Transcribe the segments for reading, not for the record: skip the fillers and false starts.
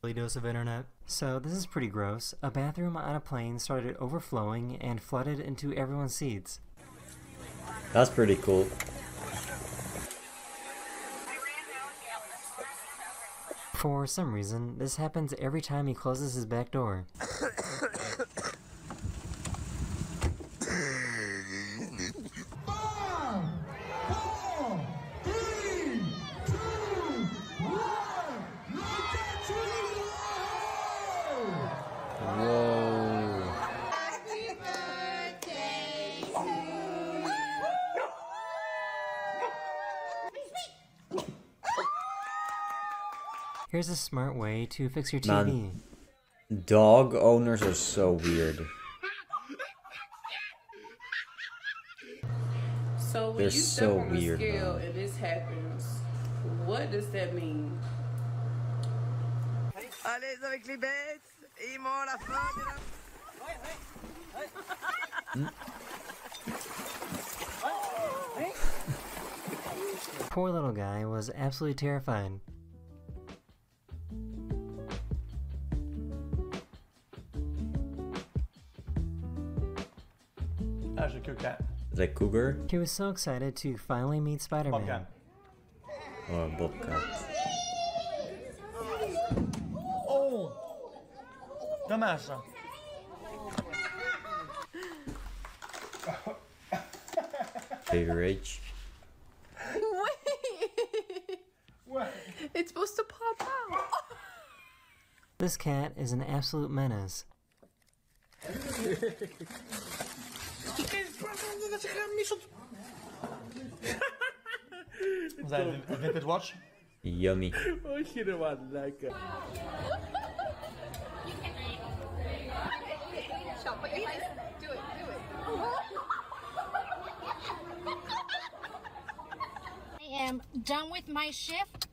Dose of internet. So this is pretty gross. A bathroom on a plane started overflowing and flooded into everyone's seats. That's pretty cool. For some reason, this happens every time he closes his back door. Here's a smart way to fix your TV. Man, dog owners are so weird. So when They're you so step on the weird, scale man. and this happens, what does that mean? Allez avec les bêtes, ils m'ont la fin de la... Poor little guy was absolutely terrified. That's a cool cat. Is that cougar? He was so excited to finally meet Spider-Man. Bobcat. Or a bobcat? Oh! Dommage ça. Baby Rage. Wait! What? It's supposed to pop out. This cat is an absolute menace. Was that a vintage watch? Yummy. Oh, she don't want like it. I am done with my shift.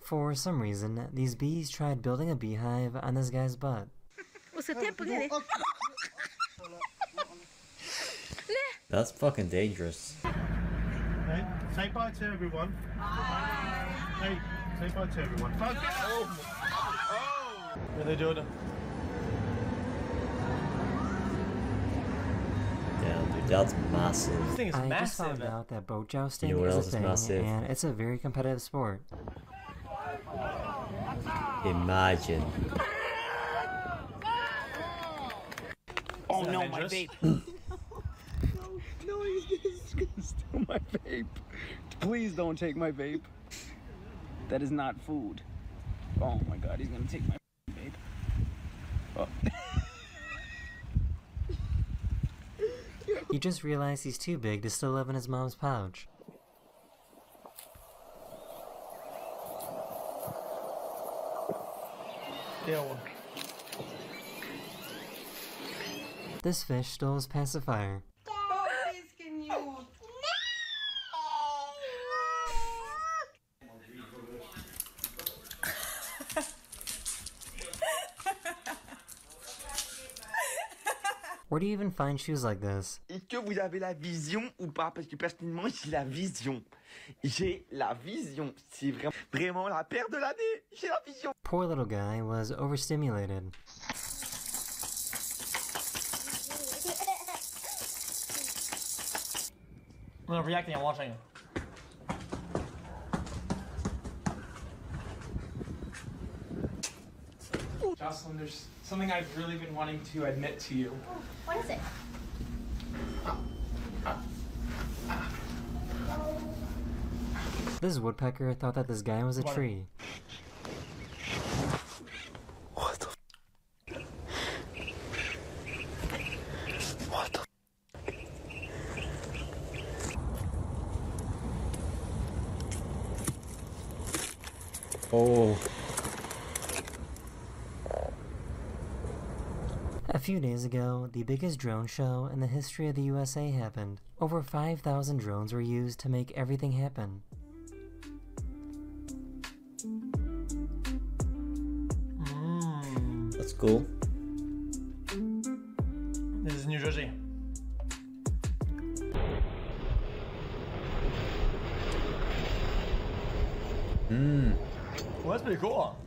For some reason, these bees tried building a beehive on this guy's butt. That's fucking dangerous. Hey, say bye to everyone. Bye. Hey, say bye to everyone. Fuck it. Oh. What are they doing? Damn, dude, that's massive. This thing is I just massive. found out that boat jousting You know what is a else is thing, massive? and it's a very competitive sport. Imagine. Oh no, my dangerous? vape. No, he's gonna steal my vape. Please don't take my vape. That is not food. Oh my god, he's gonna take my vape. Oh. He just realized he's too big to still live in his mom's pouch. Ew. This fish stole his pacifier. Where do you even find shoes like this? Est-ce que vous avez la vision ou pas? Parce que personnellement, j'ai la vision. J'ai la vision. C'est vraiment la paire de l'année. J'ai la vision. Poor little guy was overstimulated. I'm not reacting, I'm watching. Jocelyn, there's something I've really been wanting to admit to you. What is it? This woodpecker thought that this guy was a What? tree. What the? What the? Oh. A few days ago, the biggest drone show in the history of the USA happened. Over 5,000 drones were used to make everything happen. That's cool. This is New Jersey. Mmm. Well, that's pretty cool.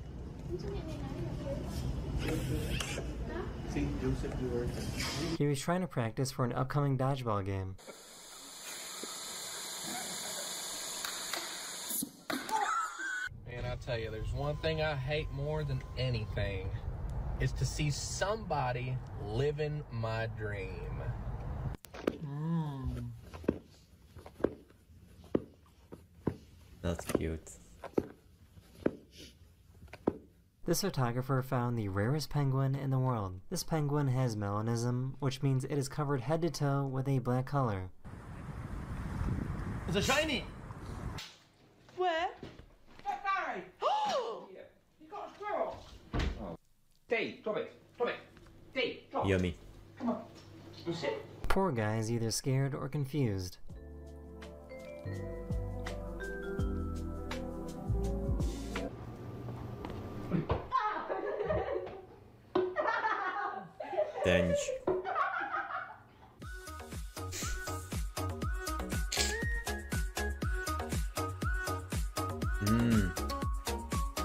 He was trying to practice for an upcoming dodgeball game. Man, I tell you, there's one thing I hate more than anything. Is to see somebody living my dream. That's cute. This photographer found the rarest penguin in the world. This penguin has melanism, which means it is covered head to toe with a black color. It's a shiny. Where? Get Barry! Oh! You got a squirrel! Oh. Dave, drop it. Drop it. Dave, drop it. Yummy. Come on. You sit. Poor guy is either scared or confused. Dench.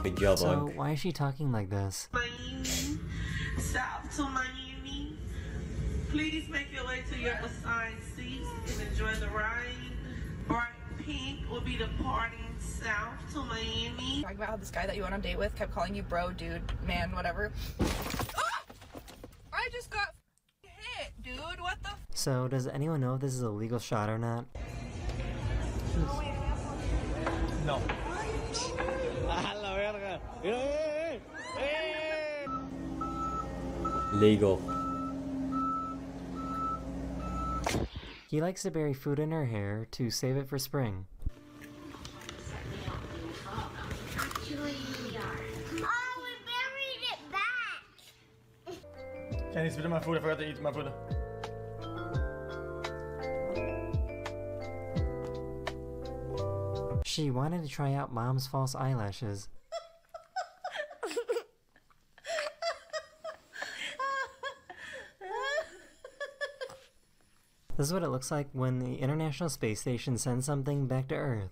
Good job, So, Unc. why is she talking like this? Miami, south to Miami. Please make your way to your assigned seats and enjoy the ride. Bright pink will be departing south to Miami. Talking about how this guy that you went on a date with kept calling you bro, dude, man, whatever. Ah! I just got hit, dude. What the? So, does anyone know if this is a legal shot or not? No. Legal. He likes to bury food in her hair to save it for spring. Oh, we buried it back. Can't eat my food. I forgot to eat my food. She wanted to try out mom's false eyelashes. This is what it looks like when the International Space Station sends something back to Earth.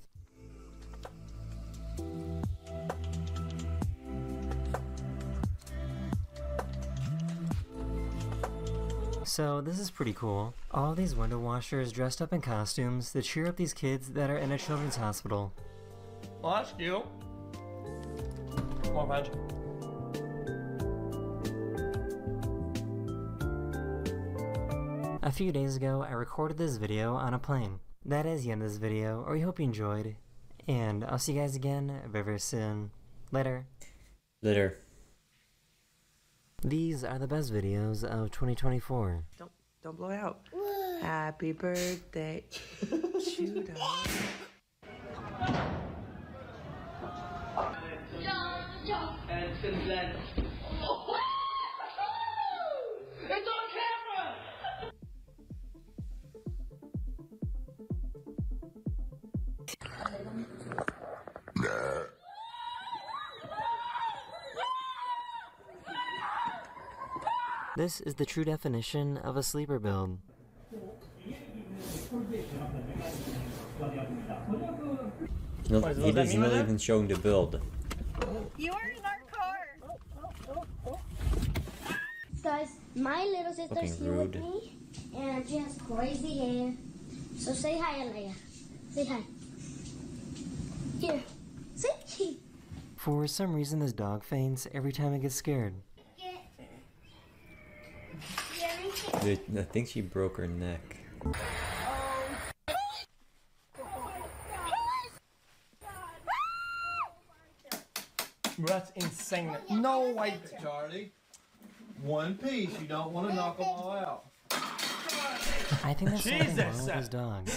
So this is pretty cool. All these window washers dressed up in costumes to cheer up these kids that are in a children's hospital. Well, that's cute. More punch. A few days ago, I recorded this video on a plane. That is the end of this video, or we hope you enjoyed. And I'll see you guys again very, very soon. Later. Later. These are the best videos of 2024. Don't blow it out. Happy birthday. Shoot up. And since then. It's on camera! This is the true definition of a sleeper build. No, he doesn't even showing the build. You are in our car. Guys, my little sister's Fucking here with rude. me, and she has crazy hair. So say hi, Alea. Say hi. Here. Say. For some reason, this dog faints every time it gets scared. Dude, I think she broke her neck. That's insane. No way, Charlie. One piece. You don't want to knock them all out. I think that's something wrong with Jesus. this dog.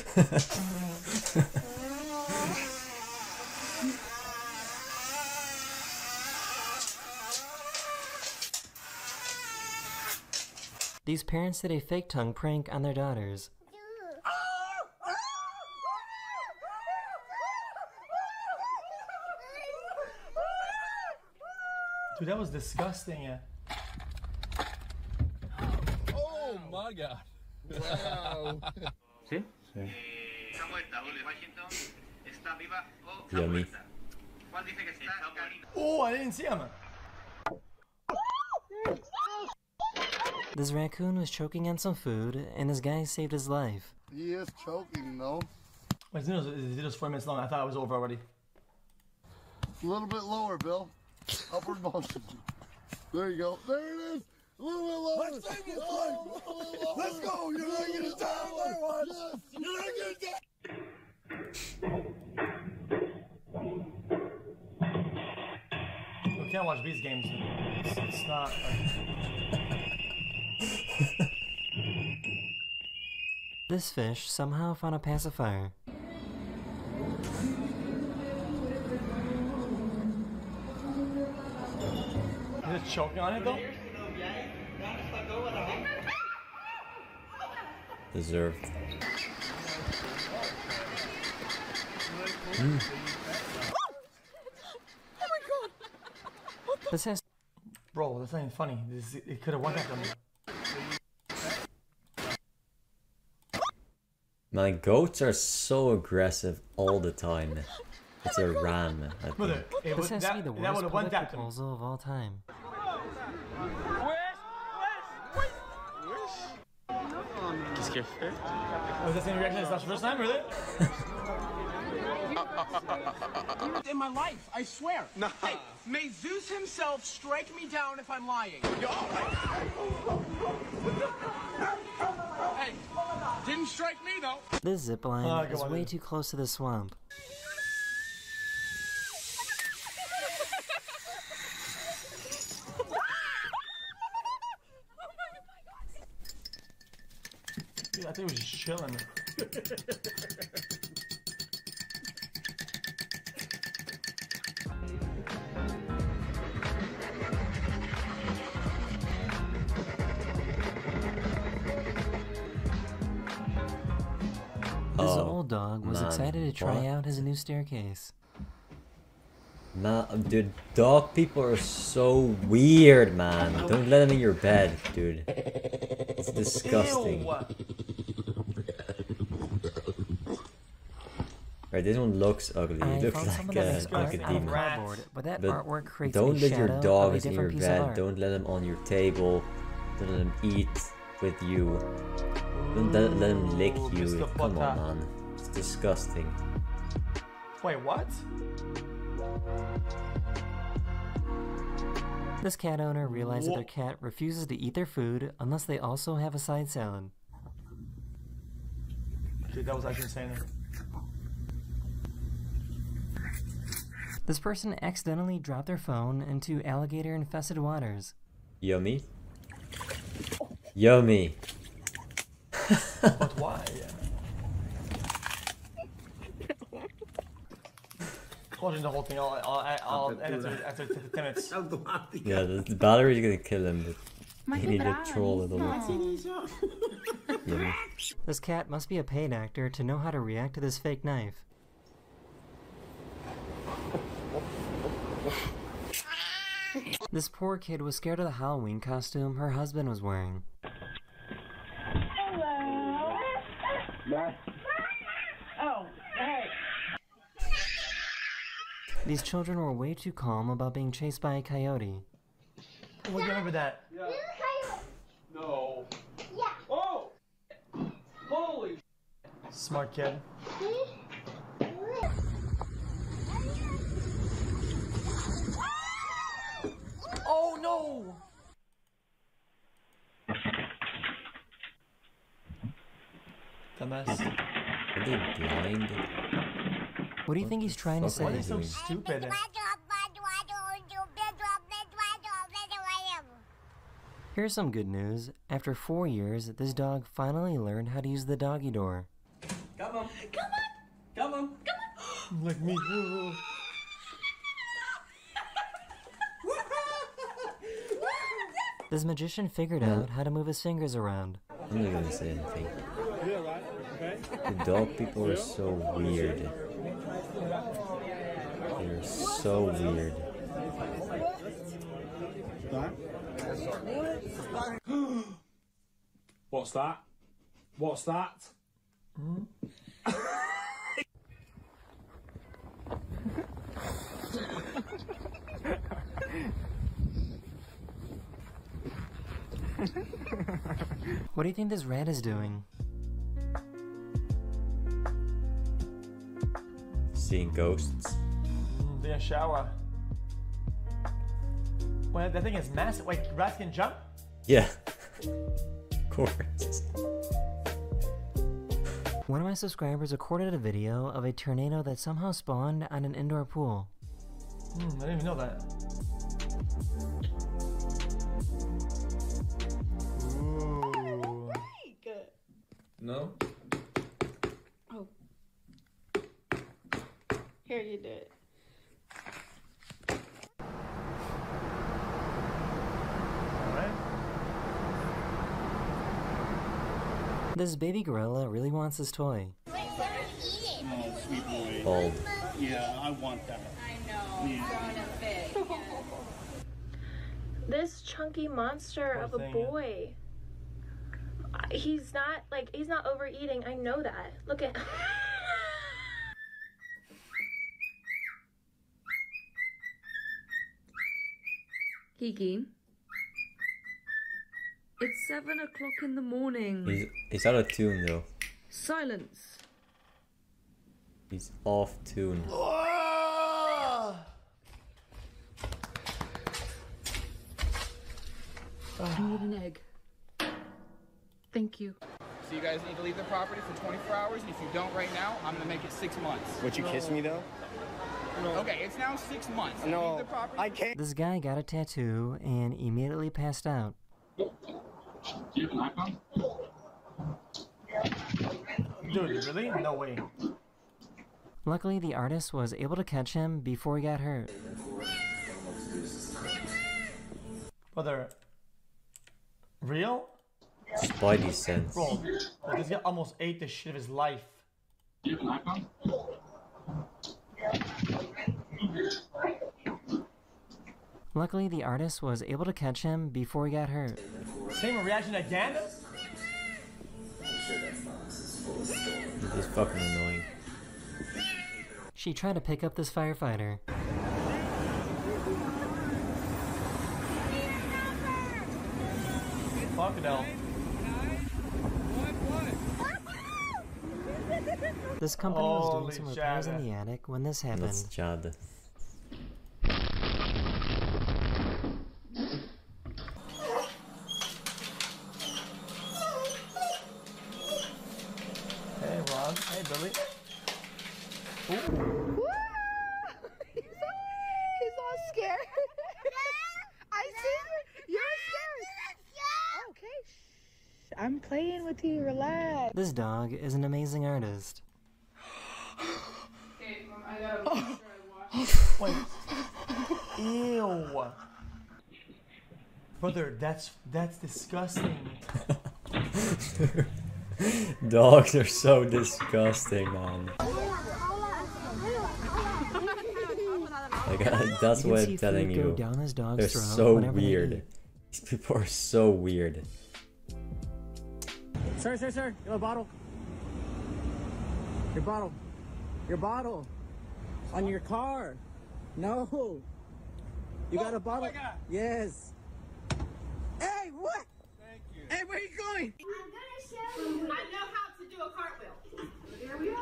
These parents did a fake tongue prank on their daughters. Dude, that was disgusting. Yeah. Oh my god. Wow. Yummy. Oh, I didn't see him. This raccoon was choking on some food, and this guy saved his life. He is choking, though. Wait, this video is 4 minutes long. I thought it was over already. A little bit lower, Bill. Upward motion. There you go. There it is. A little bit lower. Let's take it. Let's go. You're not going to die. Yes. You're not going to die. You can't watch these games. It's not. This fish somehow found a pacifier. Is it choking on it though? Deserved. This has. Bro, that's not even funny. It could have won that one. Man, goats are so aggressive all the time. It's a ram, I think. This has to be the worst public proposal of all time. Qu'est-ce qu'elle fait? Was that the same reaction as last first time, really? In my life, I swear. Nah. Hey, may Zeus himself strike me down if I'm lying. Hey, didn't strike me though. This zipline is way too close to the swamp. Dude, I think it was just chilling. This old dog was excited to try out his new staircase. Man, dude, dog people are so weird, man. Don't let them in your bed, dude. It's disgusting. Right, this one looks ugly. It looks like a demon. But that But artwork creates don't let your shadow dogs of a in your different piece of bed. art. Don't let them on your table. Don't let them eat with you. Don't let them lick you. Come on, man. It's disgusting. Wait, what? This cat owner realized that their cat refuses to eat their food unless they also have a side salad. Dude, that was actually insane. This person accidentally dropped their phone into alligator-infested waters. Yummy. Yummy. But why? Watching the whole thing, I'll edit it after 10 minutes. Yeah, the battery's gonna kill him, but he needed to troll a little bit. Yummy. This cat must be a paid actor to know how to react to this fake knife. This poor kid was scared of the Halloween costume her husband was wearing. Hello. Oh, hey. These children were way too calm about being chased by a coyote. Oh, you remember that? Yeah. No. Yeah. Oh! Holy Smart kid. Oh no! Dumbass. Are they blind? What do you think he's trying to say? Why are they so stupid? Here's some good news. After 4 years, this dog finally learned how to use the doggy door. Come on. Come on. Come on. Come on. Like me. This magician figured out how to move his fingers around. I'm not gonna say anything. The dog people are so weird. They're so weird. What's that? What's that? What do you think this rat is doing? Seeing ghosts. Taking a shower. Well, that thing is massive. Wait, rats can jump? Yeah. Of course. One of my subscribers recorded a video of a tornado that somehow spawned on an indoor pool. I didn't even know that. Ooh. Good. No? Oh. Here, you do it. This baby gorilla really wants this toy. Oh, sweet boy. Bald. Yeah, I want that. I know. Yeah. This chunky monster of a boy. He's not overeating. I know that. Look at. Kiki. It's 7 o'clock in the morning. He's out of tune though. Silence. He's off tune. I need an egg. Thank you. So you guys need to leave the property for 24 hours, and if you don't right now, I'm gonna make it 6 months. Would you kiss me though? No. Okay, it's now 6 months. No, Leave the property. I can't. This guy got a tattoo and immediately passed out. Do you have an iPhone? Dude, really? No way. Luckily, the artist was able to catch him before he got hurt. Brother. Real? Spidey sense. Bro, this guy almost ate the shit of his life. Do you have an iPhone? Luckily, the artist was able to catch him before he got hurt. Same reaction again? He's fucking annoying. She tried to pick up this firefighter. Crocodile. This company was doing Holy some repairs in Chad. the attic when this happened. That's Chad. Hey Ron, hey Billy. Woo! He's all scared. I see you. You're scared. Okay. Shh. I'm playing with you. Relax. This dog is an amazing artist. Okay, I gotta make sure I wash Wait. Ew. Brother, that's disgusting. Dogs are so disgusting, man. Like, that's You what can I'm see telling food go you. down this dog's They're throat so whenever they weird. eat. These people are so weird. Sir, you have a bottle? Your bottle. Your bottle. On your car. No. You got a bottle? Oh my God. Yes. Hey, what? Thank you. Hey, where are you going? I know how to do a cartwheel. Here we are.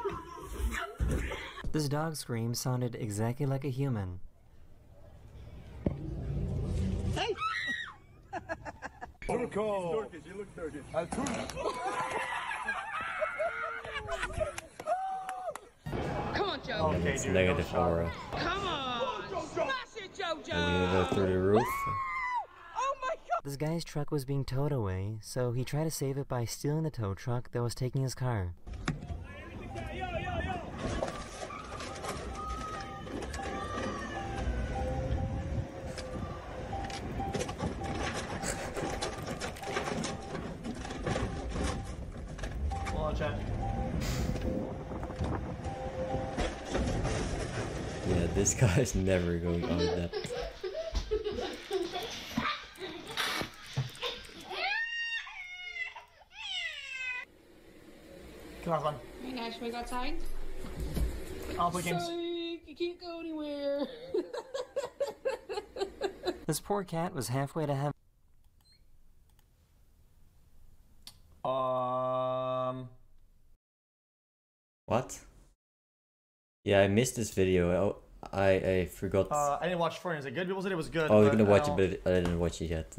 This dog's scream sounded exactly like a human. Hey! Turco! You look Turkish. Come on, Joe. Okay, It's dude, negative no shot. aura. Come on. Smash it, JoJo. And we go through the roof. Oh my God. This guy's truck was being towed away, so he tried to save it by stealing the tow truck that was taking his car. Hold on, chat. Yeah, this guy's never going on that. Come on, run. Hey, Nash, we got outside? I'll play games. Sorry, you can't go anywhere. This poor cat was halfway to heaven. Yeah, I missed this video. I forgot. I didn't watch Foreign. Is it good? People said it was good. I was gonna watch it, but I didn't watch it yet.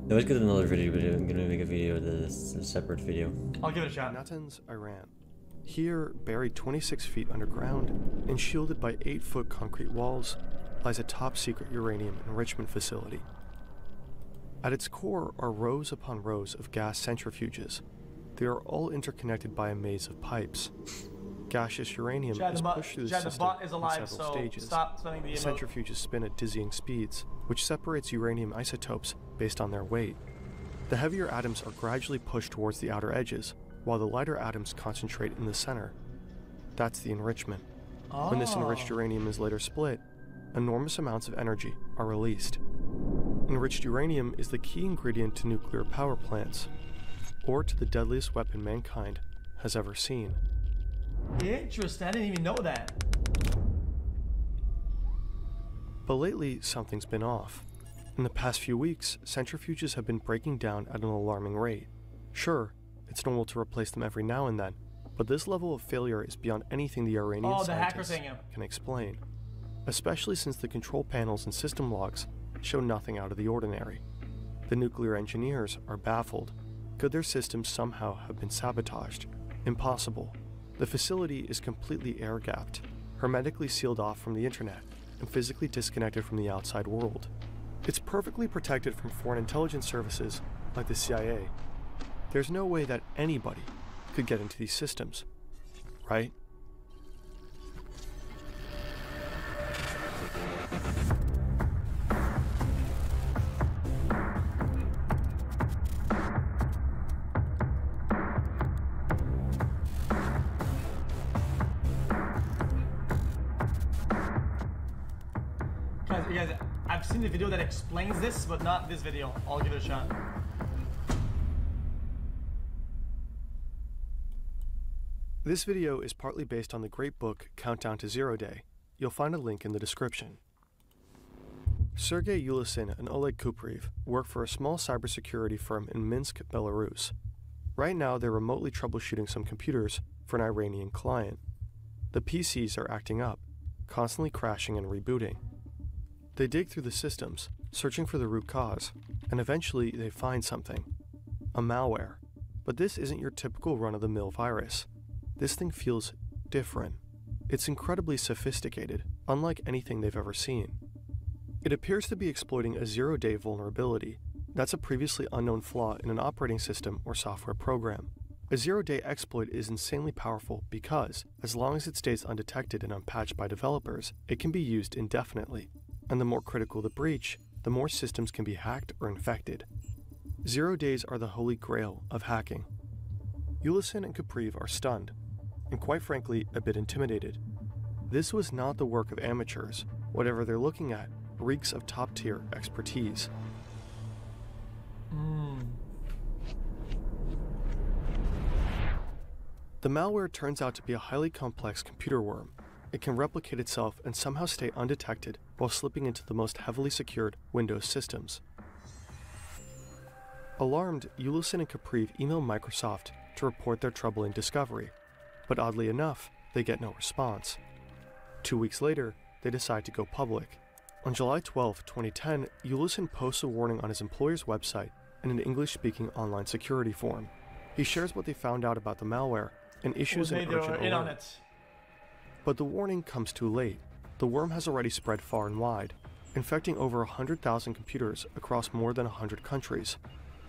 No, it's good in another video, but I'm gonna make a video that's a separate video. I'll give it a shot. Natanz, Iran. Here, buried 26 feet underground and shielded by 8-foot concrete walls, lies a top-secret uranium enrichment facility. At its core are rows upon rows of gas centrifuges. They are all interconnected by a maze of pipes. Gaseous uranium is pushed through the system in several stages. Stop spelling the Centrifuges spin at dizzying speeds, which separates uranium isotopes based on their weight. The heavier atoms are gradually pushed towards the outer edges, while the lighter atoms concentrate in the center. That's the enrichment. When this enriched uranium is later split, enormous amounts of energy are released. Enriched uranium is the key ingredient to nuclear power plants, or to the deadliest weapon mankind has ever seen. Interesting. I didn't even know that. But lately, something's been off. In the past few weeks, centrifuges have been breaking down at an alarming rate. Sure, it's normal to replace them every now and then, but this level of failure is beyond anything the Iranian scientists can explain, especially since the control panels and system logs show nothing out of the ordinary. The nuclear engineers are baffled. Could their systems somehow have been sabotaged? Impossible. The facility is completely air-gapped, hermetically sealed off from the internet, and physically disconnected from the outside world. It's perfectly protected from foreign intelligence services like the CIA. There's no way that anybody could get into these systems, right? Guys, I've seen the video that explains this, but not this video. I'll give it a shot. This video is partly based on the great book Countdown to Zero Day. You'll find a link in the description. Sergey Ulysin and Oleg Kupriv work for a small cybersecurity firm in Minsk, Belarus. Right now, they're remotely troubleshooting some computers for an Iranian client. The PCs are acting up, constantly crashing and rebooting. They dig through the systems, searching for the root cause, and eventually they find something. A malware. But this isn't your typical run-of-the-mill virus. This thing feels different. It's incredibly sophisticated, unlike anything they've ever seen. It appears to be exploiting a zero-day vulnerability. That's a previously unknown flaw in an operating system or software program. A zero-day exploit is insanely powerful because, as long as it stays undetected and unpatched by developers, it can be used indefinitely. And the more critical the breach, the more systems can be hacked or infected. 0 days are the holy grail of hacking. Ulysin and Kupriv are stunned, and quite frankly, a bit intimidated. This was not the work of amateurs. Whatever they're looking at reeks of top-tier expertise. The malware turns out to be a highly complex computer worm. It can replicate itself and somehow stay undetected while slipping into the most heavily secured Windows systems. Alarmed, Ulysin and Kupriv email Microsoft to report their troubling discovery, but oddly enough, they get no response. 2 weeks later, they decide to go public. On July 12, 2010, Ulysin posts a warning on his employer's website in an English-speaking online security forum. He shares what they found out about the malware and issues an urgent alert. But the warning comes too late. The worm has already spread far and wide, infecting over 100,000 computers across more than 100 countries.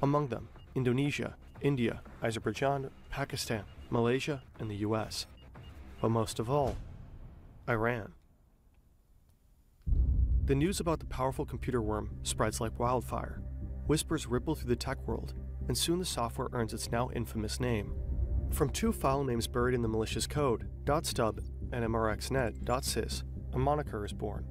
Among them, Indonesia, India, Azerbaijan, Pakistan, Malaysia, and the US. But most of all, Iran. The news about the powerful computer worm spreads like wildfire. Whispers ripple through the tech world, and soon the software earns its now infamous name. From 2 file names buried in the malicious code, .stub and mrxnet.sys, a moniker is born.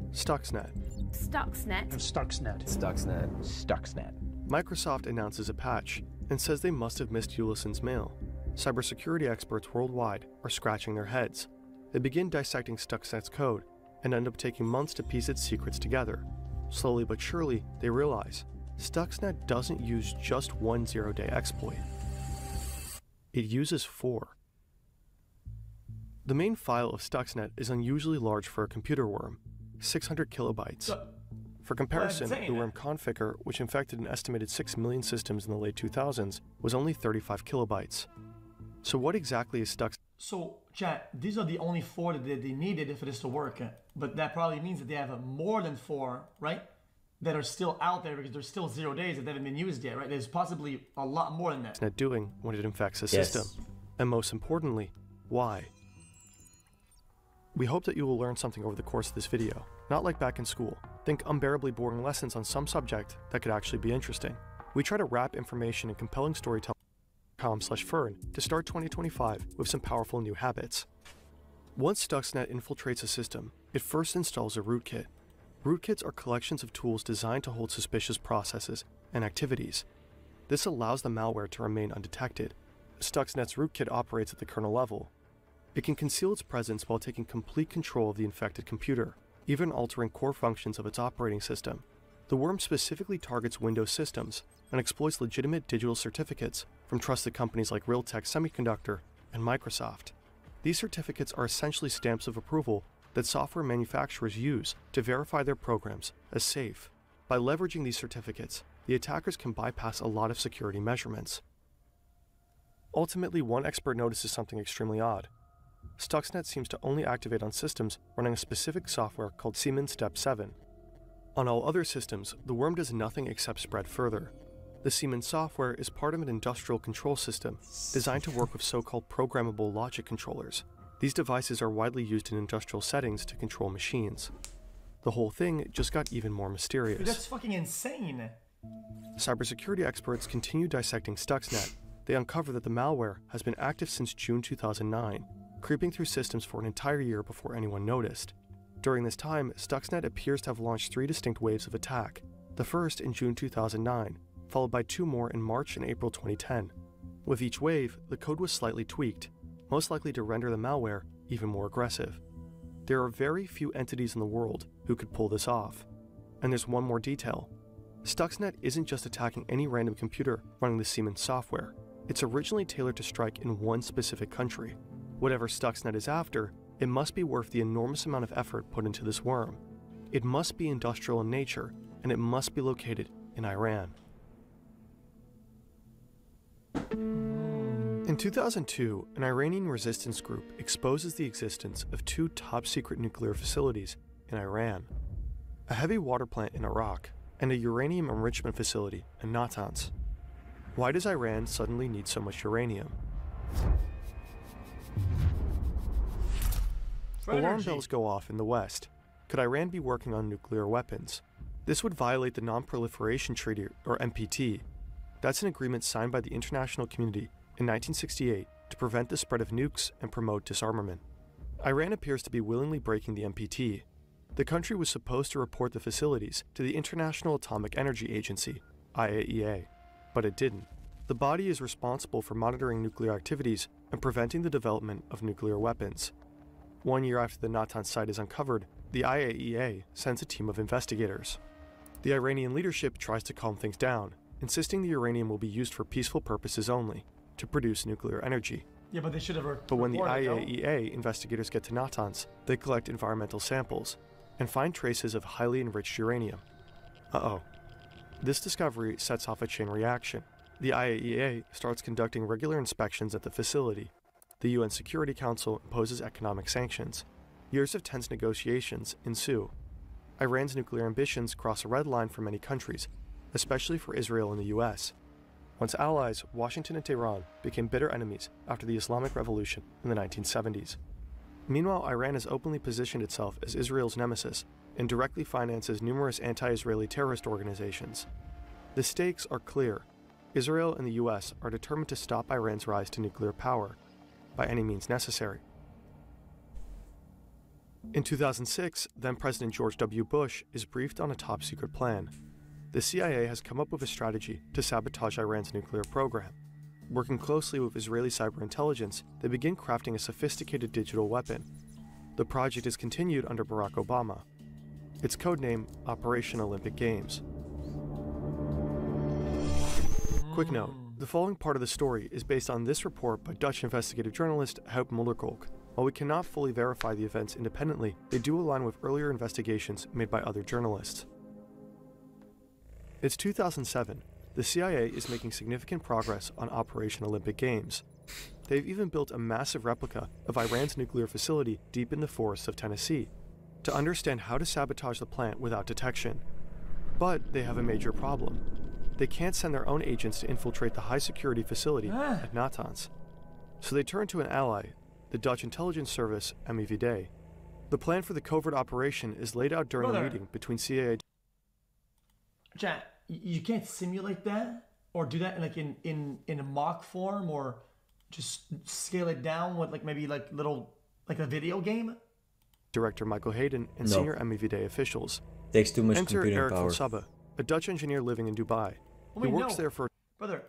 Stuxnet. Stuxnet. Stuxnet. Stuxnet. Stuxnet. Microsoft announces a patch and says they must have missed Ulysin's mail. Cybersecurity experts worldwide are scratching their heads. They begin dissecting Stuxnet's code and end up taking months to piece its secrets together. Slowly but surely, they realize Stuxnet doesn't use just one 0-day exploit. It uses 4. The main file of Stuxnet is unusually large for a computer worm, 600 kilobytes. For comparison, the worm Conficker, which infected an estimated 6 million systems in the late 2000s, was only 35 kilobytes. So what exactly is Stuxnet? So, chat, these are the only 4 that they needed for this to work. But that probably means that they have more than 4, right? That are still out there because there's still 0 days that haven't been used yet, right? There's possibly a lot more than that. Doing when it infects a Yes. system? And most importantly, why? We hope that you will learn something over the course of this video, not like back in school. Think unbearably boring lessons on some subject that could actually be interesting. We try to wrap information in compelling storytelling.com/fern to start 2025 with some powerful new habits. Once Stuxnet infiltrates a system, it first installs a rootkit. Rootkits are collections of tools designed to hold suspicious processes and activities. This allows the malware to remain undetected. Stuxnet's rootkit operates at the kernel level. It can conceal its presence while taking complete control of the infected computer, even altering core functions of its operating system. The worm specifically targets Windows systems and exploits legitimate digital certificates from trusted companies like Realtek Semiconductor and Microsoft. These certificates are essentially stamps of approval that software manufacturers use to verify their programs as safe. By leveraging these certificates, the attackers can bypass a lot of security measurements. Ultimately, one expert notices something extremely odd. Stuxnet seems to only activate on systems running a specific software called Siemens Step 7. On all other systems, the worm does nothing except spread further. The Siemens software is part of an industrial control system designed to work with so-called programmable logic controllers. These devices are widely used in industrial settings to control machines. The whole thing just got even more mysterious. Dude, that's fucking insane. Cybersecurity experts continue dissecting Stuxnet. They uncover that the malware has been active since June 2009, creeping through systems for an entire year before anyone noticed. During this time, Stuxnet appears to have launched 3 distinct waves of attack. The first in June 2009, followed by 2 more in March and April 2010. With each wave, the code was slightly tweaked, most likely to render the malware even more aggressive. There are very few entities in the world who could pull this off. And there's one more detail. Stuxnet isn't just attacking any random computer running the Siemens software. It's originally tailored to strike in one specific country. Whatever Stuxnet is after, it must be worth the enormous amount of effort put into this worm. It must be industrial in nature, and it must be located in Iran. In 2002, an Iranian resistance group exposes the existence of 2 top-secret nuclear facilities in Iran, a heavy water plant in Iraq, and a uranium enrichment facility in Natanz. Why does Iran suddenly need so much uranium? Alarm bells go off in the West. Could Iran be working on nuclear weapons? This would violate the Non-Proliferation Treaty, or NPT. That's an agreement signed by the international community in 1968 to prevent the spread of nukes and promote disarmament. Iran appears to be willingly breaking the NPT. The country was supposed to report the facilities to the International Atomic Energy Agency, IAEA, but it didn't. The body is responsible for monitoring nuclear activities and preventing the development of nuclear weapons. 1 year after the Natanz site is uncovered, the IAEA sends a team of investigators. The Iranian leadership tries to calm things down, insisting the uranium will be used for peaceful purposes only, to produce nuclear energy. Yeah, but they should have But when the IAEA investigators get to Natanz, they collect environmental samples and find traces of highly enriched uranium. Uh-oh. This discovery sets off a chain reaction. The IAEA starts conducting regular inspections at the facility. The UN Security Council imposes economic sanctions. Years of tense negotiations ensue. Iran's nuclear ambitions cross a red line for many countries, especially for Israel and the US. Once allies, Washington and Tehran became bitter enemies after the Islamic Revolution in the 1970s. Meanwhile, Iran has openly positioned itself as Israel's nemesis and directly finances numerous anti-Israeli terrorist organizations. The stakes are clear. Israel and the US are determined to stop Iran's rise to nuclear power, by any means necessary. In 2006, then-President George W. Bush is briefed on a top-secret plan. The CIA has come up with a strategy to sabotage Iran's nuclear program. Working closely with Israeli cyber intelligence, they begin crafting a sophisticated digital weapon. The project is continued under Barack Obama. Its codename, Operation Olympic Games. Quick note, the following part of the story is based on this report by Dutch investigative journalist Huip Mullerkolk. While we cannot fully verify the events independently, they do align with earlier investigations made by other journalists. It's 2007. The CIA is making significant progress on Operation Olympic Games. They've even built a massive replica of Iran's nuclear facility deep in the forests of Tennessee to understand how to sabotage the plant without detection. But they have a major problem. They can't send their own agents to infiltrate the high-security facility at Natanz. So they turn to an ally, the Dutch intelligence service MEVD. The plan for the covert operation is laid out during a meeting between CIA. Chat, you can't simulate that or do that like in a mock form or just scale it down with like maybe like little like a video game. Director Michael Hayden and No. senior MEVD officials. Takes too much Enter computing Eric power. von Sabbe, a Dutch engineer living in Dubai. Wait, He works no. there for. Brother,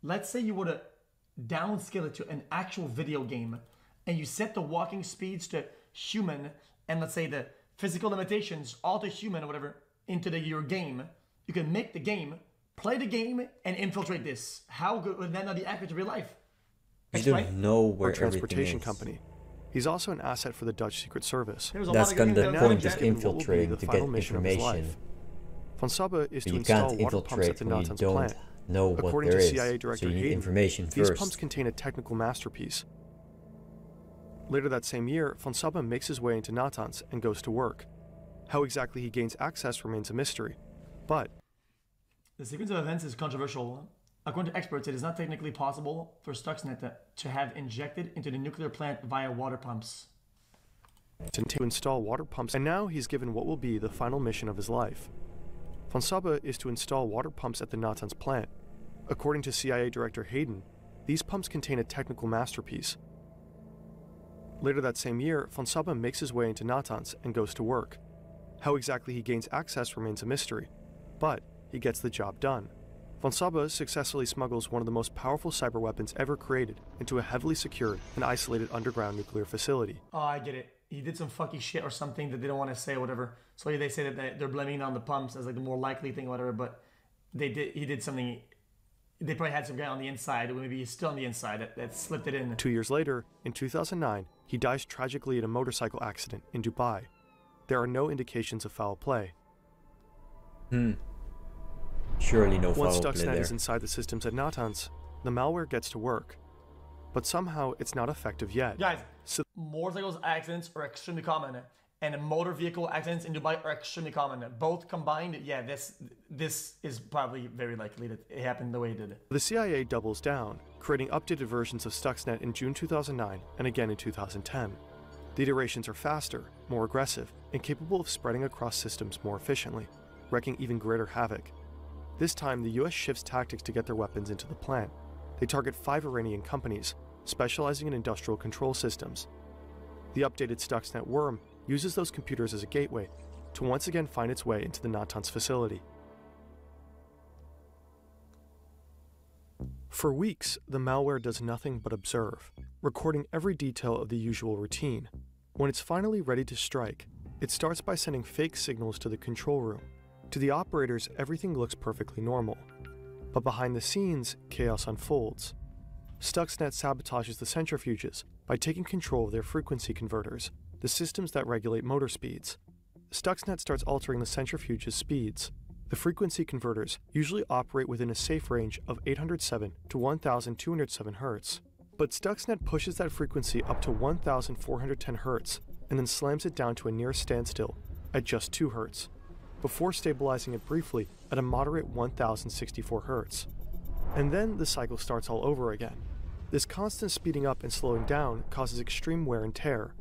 let's say you were to downscale it to an actual video game and you set the walking speeds to human and let's say the physical limitations all to human or whatever into your game. You can make the game, play the game, and infiltrate this. How good would that not be accurate to real life? You don't know where Our transportation everything is. company. He's also an asset for the Dutch Secret Service. That's kind of the point of infiltrating to get mission of his information. life. Von Sabbe is But to you install can't water pumps at infiltrate the when you Natanz don't plant. know what According there to is, CIA so Director you need Hayden, information these first. pumps contain a technical masterpiece. Later that same year, von Sabbe makes his way into Natanz and goes to work. How exactly he gains access remains a mystery, but The sequence of events is controversial. According to experts, it is not technically possible for Stuxnet to have injected into the nuclear plant via water pumps. to install water pumps, and now he's given what will be the final mission of his life. Von Sabbe is to install water pumps at the Natanz plant. According to CIA Director Hayden, these pumps contain a technical masterpiece. Later that same year, von Sabbe makes his way into Natanz and goes to work. How exactly he gains access remains a mystery, but he gets the job done. Von Sabbe successfully smuggles one of the most powerful cyber weapons ever created into a heavily secured and isolated underground nuclear facility. Oh, I get it. He did some fucky shit or something that they don't want to say or whatever. So they say that they're blaming it on the pumps as like the more likely thing or whatever, but he did something. They probably had some guy on the inside, or maybe he's still on the inside, that slipped it in. 2 years later, in 2009, he dies tragically in a motorcycle accident in Dubai. There are no indications of foul play. Surely no Once foul play Stuxnet there. is inside the systems at Natanz, the malware gets to work. But somehow it's not effective yet. Guys, motorcycle accidents are extremely common, and motor vehicle accidents in Dubai are extremely common. Both combined, yeah, this is probably very likely that it happened the way it did. The CIA doubles down, creating updated versions of Stuxnet in June 2009 and again in 2010. The iterations are faster, more aggressive, and capable of spreading across systems more efficiently, wreaking even greater havoc. This time, the US shifts tactics to get their weapons into the plant. They target 5 Iranian companies, specializing in industrial control systems. The updated Stuxnet worm uses those computers as a gateway to once again find its way into the Natanz facility. For weeks, the malware does nothing but observe, recording every detail of the usual routine. When it's finally ready to strike, it starts by sending fake signals to the control room. To the operators, everything looks perfectly normal. But behind the scenes, chaos unfolds. Stuxnet sabotages the centrifuges by taking control of their frequency converters, the systems that regulate motor speeds. Stuxnet starts altering the centrifuge's speeds. The frequency converters usually operate within a safe range of 807 to 1207 Hz. But Stuxnet pushes that frequency up to 1410 Hz and then slams it down to a near standstill at just 2 Hz, before stabilizing it briefly at a moderate 1064 Hz. And then the cycle starts all over again. This constant speeding up and slowing down causes extreme wear and tear.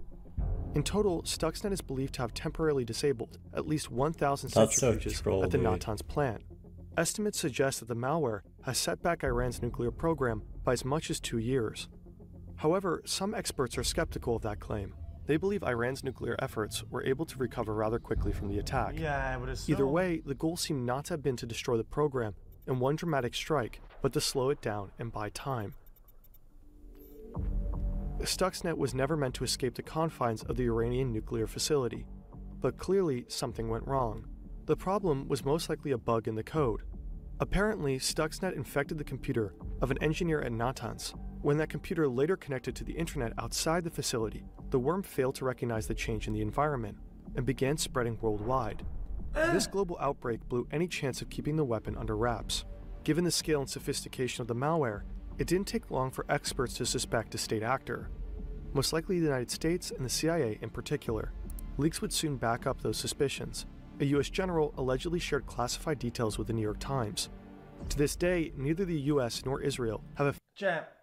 In total, Stuxnet is believed to have temporarily disabled at least 1,000 centrifuges at the Natanz plant. Estimates suggest that the malware has set back Iran's nuclear program by as much as 2 years. However, some experts are skeptical of that claim. They believe Iran's nuclear efforts were able to recover rather quickly from the attack. Yeah, I would assume. Either way, the goal seemed not to have been to destroy the program in one dramatic strike, but to slow it down and buy time. Stuxnet was never meant to escape the confines of the Iranian nuclear facility, but clearly something went wrong. The problem was most likely a bug in the code. Apparently, Stuxnet infected the computer of an engineer at Natanz, When that computer later connected to the internet outside the facility, the worm failed to recognize the change in the environment and began spreading worldwide. This global outbreak blew any chance of keeping the weapon under wraps. Given the scale and sophistication of the malware, it didn't take long for experts to suspect a state actor. Most likely the United States and the CIA in particular. Leaks would soon back up those suspicions. A US general allegedly shared classified details with the New York Times. To this day, neither the US nor Israel have a... Chat,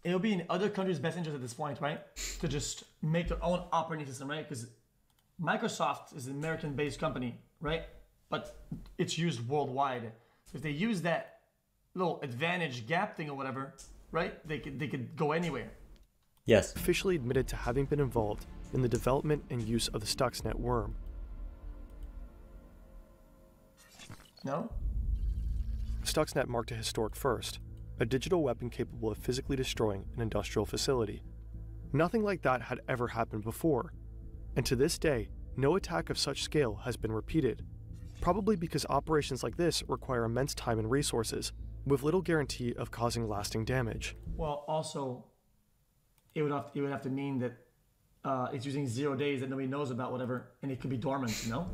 it'll be in other countries' best interest at this point, right? To just make their own operating system, right? Because Microsoft is an American-based company, right? But it's used worldwide. If they use that little advantage gap thing or whatever, right? They could go anywhere. Yes. Officially admitted to having been involved in the development and use of the Stuxnet worm. No? Stuxnet marked a historic first, a digital weapon capable of physically destroying an industrial facility. Nothing like that had ever happened before, and to this day, no attack of such scale has been repeated, probably because operations like this require immense time and resources, with little guarantee of causing lasting damage. Well, also, it would have to mean that it's using 0 days that nobody knows about, whatever, and it could be dormant, you know?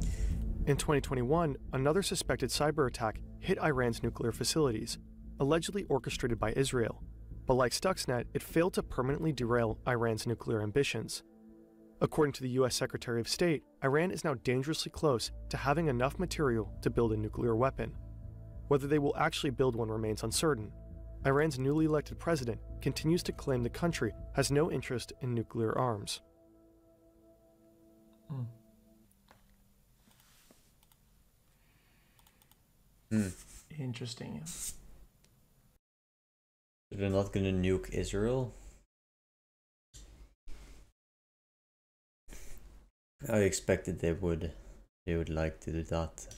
In 2021, another suspected cyber attack hit Iran's nuclear facilities, allegedly orchestrated by Israel. But like Stuxnet, it failed to permanently derail Iran's nuclear ambitions. According to the US Secretary of State, Iran is now dangerously close to having enough material to build a nuclear weapon. Whether they will actually build one remains uncertain. Iran's newly elected president continues to claim the country has no interest in nuclear arms. Interesting. They're not gonna nuke Israel? I expected they would like to do that.